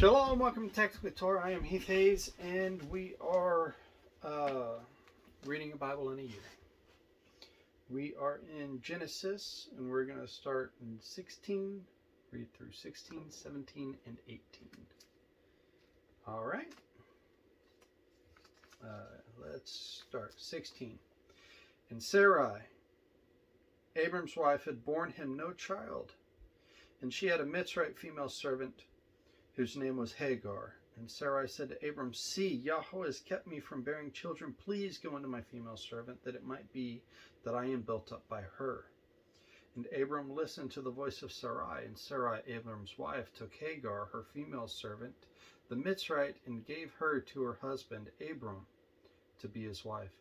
Shalom, welcome to Tactical Torah. I am Heath Hayes, and we are reading a Bible in a year. We are in Genesis, and we're going to start in 16, read through 16, 17, and 18. All right. Let's start. 16. And Sarai, Abram's wife, had borne him no child, and she had a Mitzrite female servant whose name was Hagar. And Sarai said to Abram, "See, Yahweh has kept me from bearing children. Please go into my female servant, that it might be that I am built up by her." And Abram listened to the voice of Sarai. And Sarai, Abram's wife, took Hagar, her female servant, the Mitzrite, and gave her to her husband Abram to be his wife.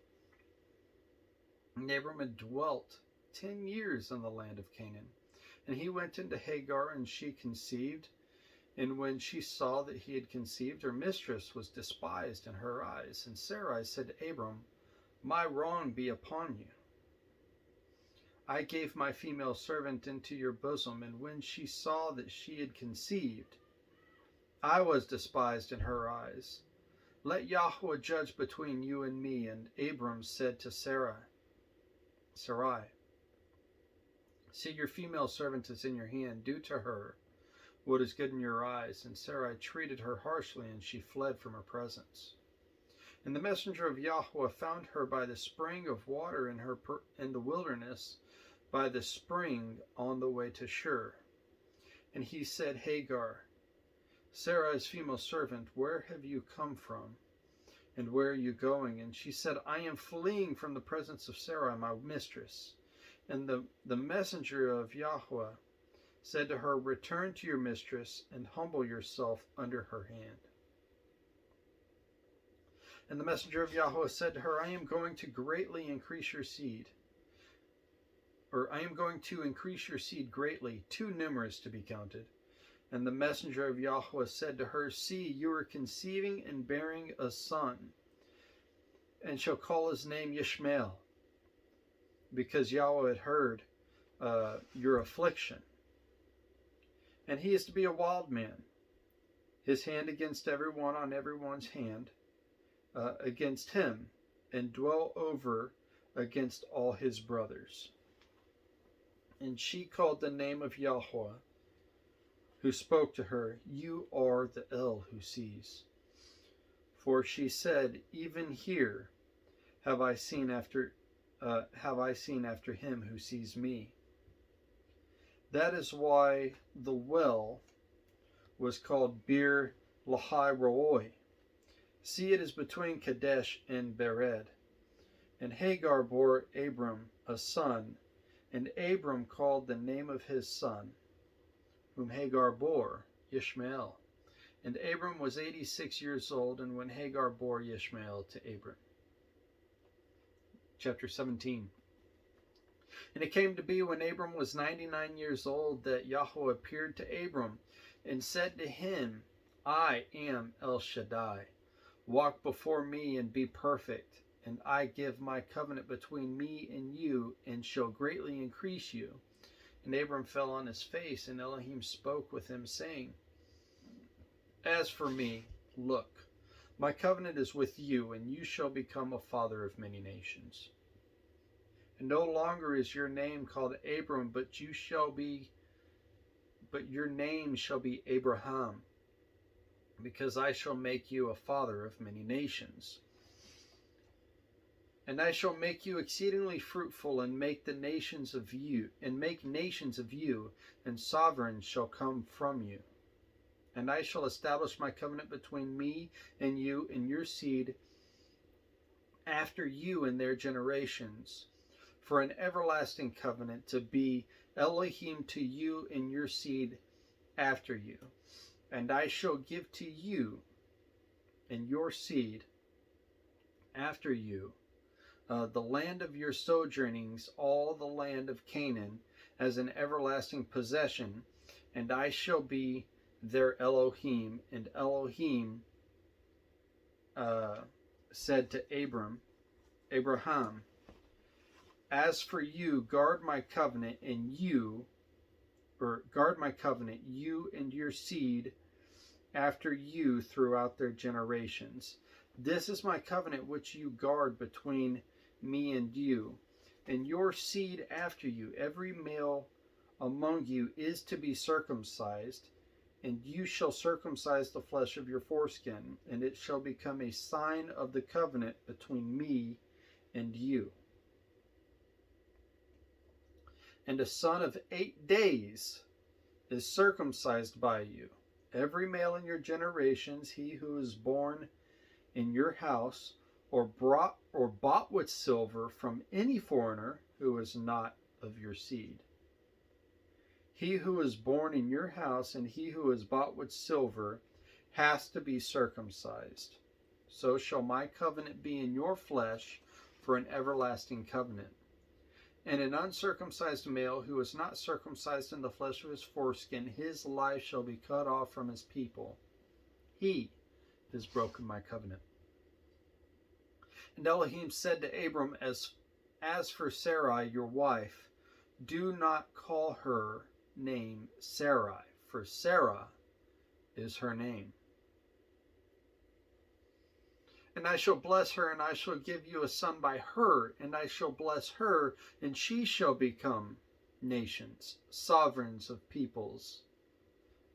And Abram had dwelt 10 years in the land of Canaan. And he went into Hagar, and she conceived. And when she saw that he had conceived, her mistress was despised in her eyes. And Sarai said to Abram, "My wrong be upon you. I gave my female servant into your bosom, and when she saw that she had conceived, I was despised in her eyes. Let Yahweh judge between you and me." And Abram said to Sarai, "See, your female servant is in your hand. Do to her what is good in your eyes." And Sarai treated her harshly, and she fled from her presence. And the messenger of Yahweh found her by the spring of water in the wilderness, by the spring on the way to Shur. And he said, "Hagar, Sarai's female servant, where have you come from, and where are you going?" And she said, "I am fleeing from the presence of Sarai, my mistress." And the messenger of Yahweh said to her, "Return to your mistress and humble yourself under her hand." And the messenger of Yahweh said to her, I am going to increase your seed greatly, too numerous to be counted. And the messenger of Yahweh said to her, "See, you are conceiving and bearing a son, and shall call his name Yishmael, because Yahweh had heard your affliction. And he is to be a wild man, his hand against everyone, on everyone's hand against him, and dwell over against all his brothers." And she called the name of Yahweh, who spoke to her, "You are the El who sees." For she said, "Even here have I seen after him who sees me." That is why the well was called Bir Lahai Roi. See, it is between Kadesh and Bered. And Hagar bore Abram a son, and Abram called the name of his son, whom Hagar bore, Ishmael. And Abram was 86 years old, and when Hagar bore Ishmael to Abram. Chapter 17. And it came to be when Abram was 99 years old that Yahweh appeared to Abram and said to him, "I am El Shaddai. Walk before me and be perfect, and I give my covenant between me and you, and shall greatly increase you." And Abram fell on his face, and Elohim spoke with him, saying, "As for me, look, my covenant is with you, and you shall become a father of many nations. And no longer is your name called Abram, but your name shall be Abraham, because I shall make you a father of many nations. And I shall make you exceedingly fruitful, and make nations of you, and sovereigns shall come from you. And I shall establish my covenant between me and you and your seed after you and their generations, for an everlasting covenant, to be Elohim to you and your seed after you. And I shall give to you and your seed after you the land of your sojournings, all the land of Canaan, as an everlasting possession, and I shall be their Elohim." And Elohim said to Abraham, "As for you, guard my covenant, you and your seed after you throughout their generations. This is my covenant which you guard between me and you, and your seed after you. Every male among you is to be circumcised, and you shall circumcise the flesh of your foreskin, and it shall become a sign of the covenant between me and you. And a son of 8 days is circumcised by you. Every male in your generations, he who is born in your house, or bought with silver from any foreigner who is not of your seed. He who is born in your house and he who is bought with silver has to be circumcised. So shall my covenant be in your flesh for an everlasting covenant. And an uncircumcised male who is not circumcised in the flesh of his foreskin, his life shall be cut off from his people. He has broken my covenant. And Elohim said to Abram, As for Sarai, your wife, do not call her name Sarai, for Sarah is her name. And I shall bless her, and I shall give you a son by her, and I shall bless her, and she shall become nations. Sovereigns of peoples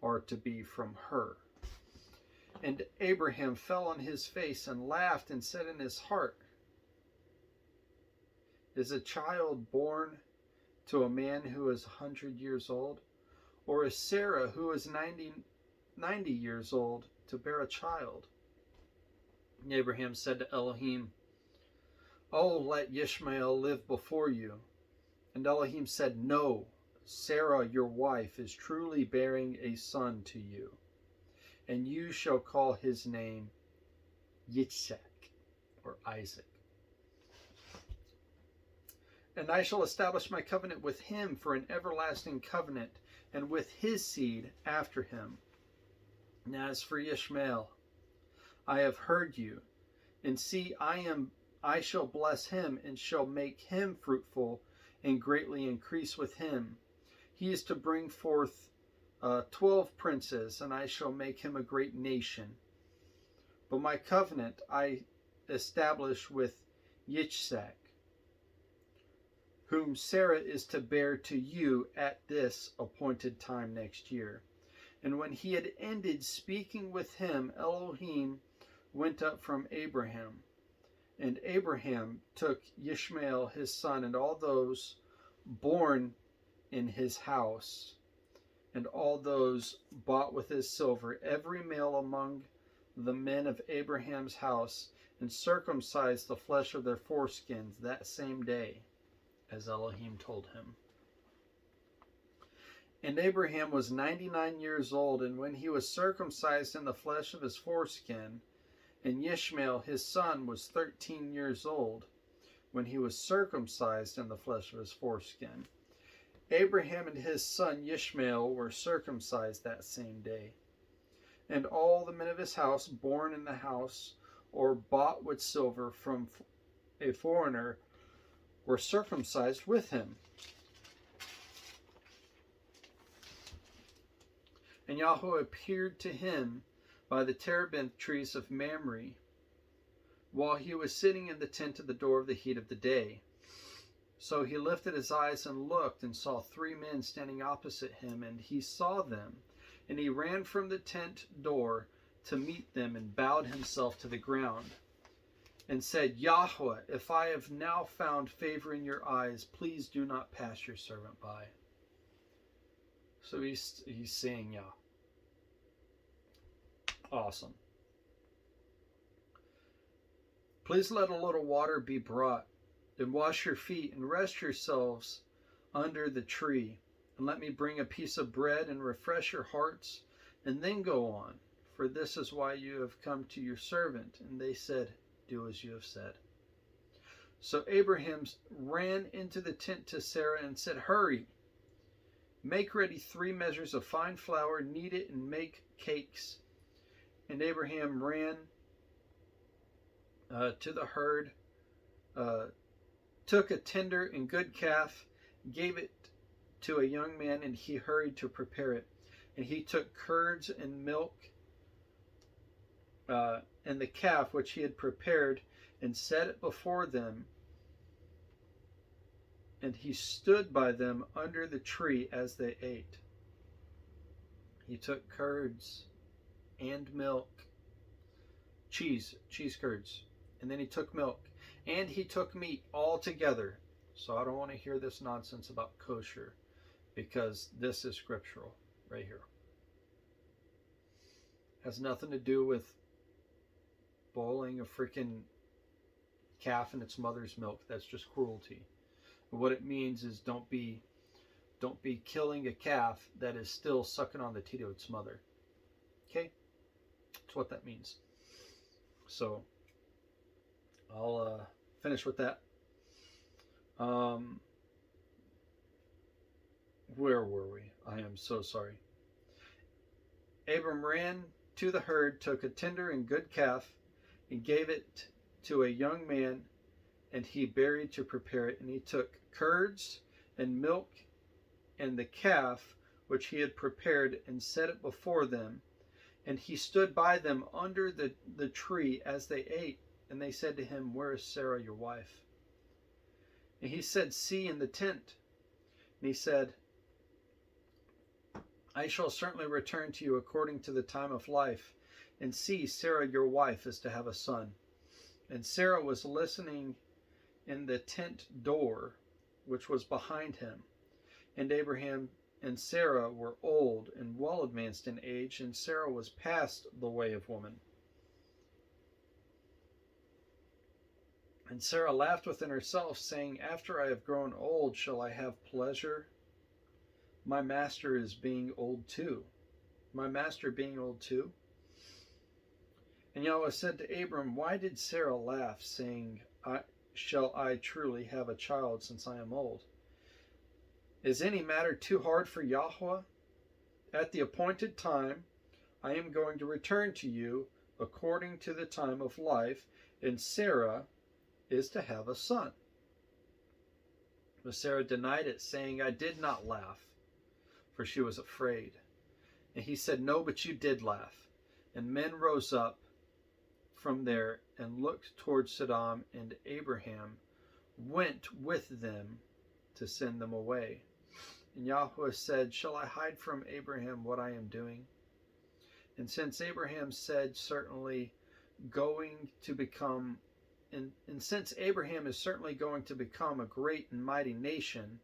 are to be from her. And Abraham fell on his face and laughed and said in his heart, Is a child born to a man who is 100 years old? Or is Sarah, who is 90 years old, to bear a child? And Abraham said to Elohim, Oh, let Ishmael live before you. And Elohim said, No, Sarah your wife is truly bearing a son to you, and you shall call his name Yitzhak, or Isaac. And I shall establish my covenant with him for an everlasting covenant, and with his seed after him. And as for Ishmael, I have heard you, and see, I shall bless him, and shall make him fruitful, and greatly increase with him. He is to bring forth 12 princes, and I shall make him a great nation. But my covenant I establish with Yitzhak, whom Sarah is to bear to you at this appointed time next year. And when he had ended speaking with him, Elohim went up from Abraham. And Abraham took Ishmael his son, and all those born in his house, and all those bought with his silver, every male among the men of Abraham's house, and circumcised the flesh of their foreskins that same day, as Elohim told him. And Abraham was 99 years old, and when he was circumcised in the flesh of his foreskin, and Ishmael his son was 13 years old, when he was circumcised in the flesh of his foreskin. Abraham and his son Ishmael were circumcised that same day. And all the men of his house, born in the house, or bought with silver from a foreigner, were circumcised with him. And Yahweh appeared to him by the terebinth trees of Mamre, while he was sitting in the tent at the door of the heat of the day. So he lifted his eyes and looked, and saw 3 men standing opposite him, and he saw them. And he ran from the tent door to meet them, and bowed himself to the ground, and said, Yahweh, if I have now found favor in your eyes, please do not pass your servant by. So he's saying, yeah. Awesome. Please let a little water be brought, and wash your feet, and rest yourselves under the tree. And let me bring a piece of bread, and refresh your hearts, and then go on. For this is why you have come to your servant. And they said, Do as you have said. So Abraham ran into the tent to Sarah and said, Hurry, make ready 3 measures of fine flour, knead it, and make cakes. And Abraham ran to the herd, took a tender and good calf, gave it to a young man, and he hurried to prepare it. And he took curds and milk and the calf which he had prepared, and set it before them. And he stood by them under the tree as they ate. He took curds and milk, cheese curds, and then he took milk, and he took meat all together. So I don't want to hear this nonsense about kosher, because this is scriptural right here. Has nothing to do with boiling a freaking calf in its mother's milk. That's just cruelty. What it means is don't be killing a calf that is still sucking on the teat of its mother. Okay? That's what that means. So I'll finish with that. Where were we? I am so sorry. Abram ran to the herd, took a tender and good calf, and gave it to a young man, and he buried to prepare it. And he took curds and milk and the calf which he had prepared, and set it before them. And he stood by them under the tree as they ate. And they said to him, Where is Sarah your wife? And he said, See, in the tent. And he said, I shall certainly return to you according to the time of life. And see, Sarah your wife is to have a son. And Sarah was listening in the tent door, which was behind him. And Abraham and Sarah were old and well advanced in age, and Sarah was past the way of woman. And Sarah laughed within herself, saying, After I have grown old, shall I have pleasure? My master is being old too. My master being old too. And Yahweh said to Abram, Why did Sarah laugh, saying, Shall I truly have a child, since I am old? Is any matter too hard for Yahweh? At the appointed time, I am going to return to you according to the time of life, and Sarah is to have a son. But Sarah denied it, saying, I did not laugh, for she was afraid. And he said, No, but you did laugh. And men rose up from there and looked toward Sodom, and Abraham went with them to send them away. And Yahweh said, Shall I hide from Abraham what I am doing? And since Abraham said, certainly going to become, and since Abraham is certainly going to become a great and mighty nation,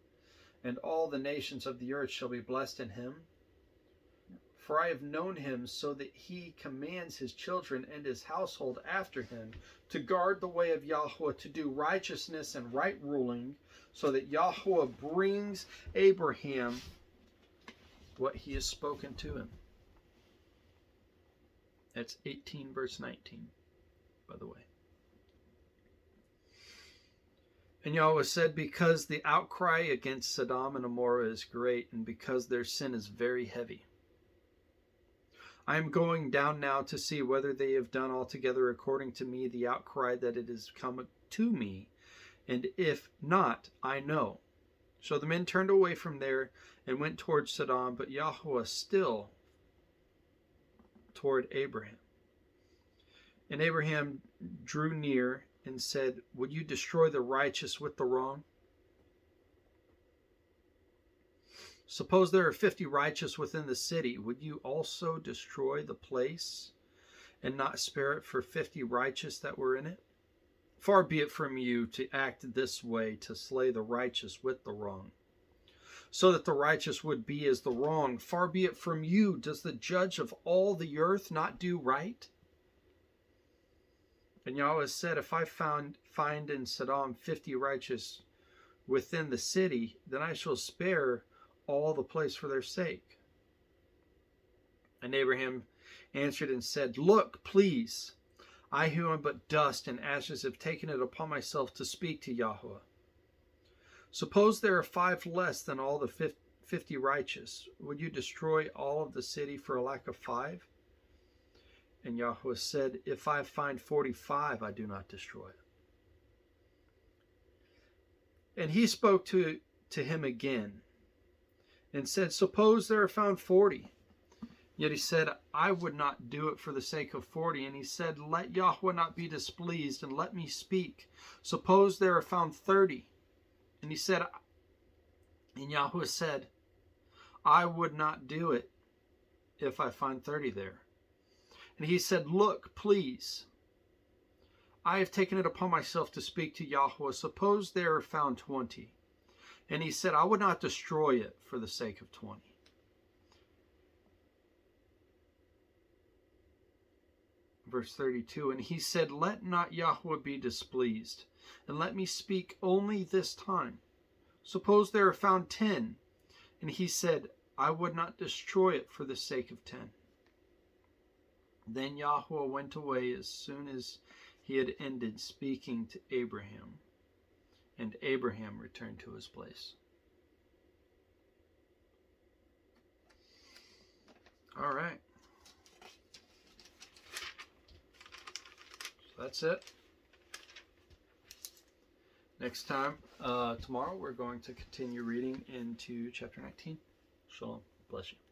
and all the nations of the earth shall be blessed in him, for I have known him so that he commands his children and his household after him to guard the way of Yahweh, to do righteousness and right ruling, so that Yahweh brings Abraham what he has spoken to him. That's 18 verse 19, by the way. And Yahweh said, Because the outcry against Sodom and Gomorrah is great, and because their sin is very heavy, I am going down now to see whether they have done altogether according to me the outcry that it has come to me, and if not, I know. So the men turned away from there and went toward Sodom, but Yahweh still toward Abraham. And Abraham drew near and said, Would you destroy the righteous with the wrong? Suppose there are 50 righteous within the city. Would you also destroy the place and not spare it for 50 righteous that were in it? Far be it from you to act this way, to slay the righteous with the wrong, so that the righteous would be as the wrong. Far be it from you. Does the judge of all the earth not do right? And Yahweh said, If I find in Sodom 50 righteous within the city, then I shall spare all the place for their sake. And Abraham answered and said, Look, please, I who am but dust and ashes have taken it upon myself to speak to Yahweh. Suppose there are 5 less than all the 50 righteous. Would you destroy all of the city for a lack of 5? And Yahweh said, If I find 45, I do not destroy it. And he spoke to him again and said, Suppose there are found 40. Yet he said, I would not do it for the sake of 40. And he said, let Yahweh not be displeased, and let me speak. Suppose there are found 30. And he said, and Yahweh said, I would not do it if I find 30 there. And he said, look, please, I have taken it upon myself to speak to Yahweh. Suppose there are found 20. And he said, I would not destroy it for the sake of 20. Verse 32, and he said, let not Yahweh be displeased, and let me speak only this time. Suppose there are found 10. And he said, I would not destroy it for the sake of 10. Then Yahweh went away as soon as he had ended speaking to Abraham, and Abraham returned to his place. All right. That's it. Next time, tomorrow, we're going to continue reading into chapter 19. Shalom. Bless you.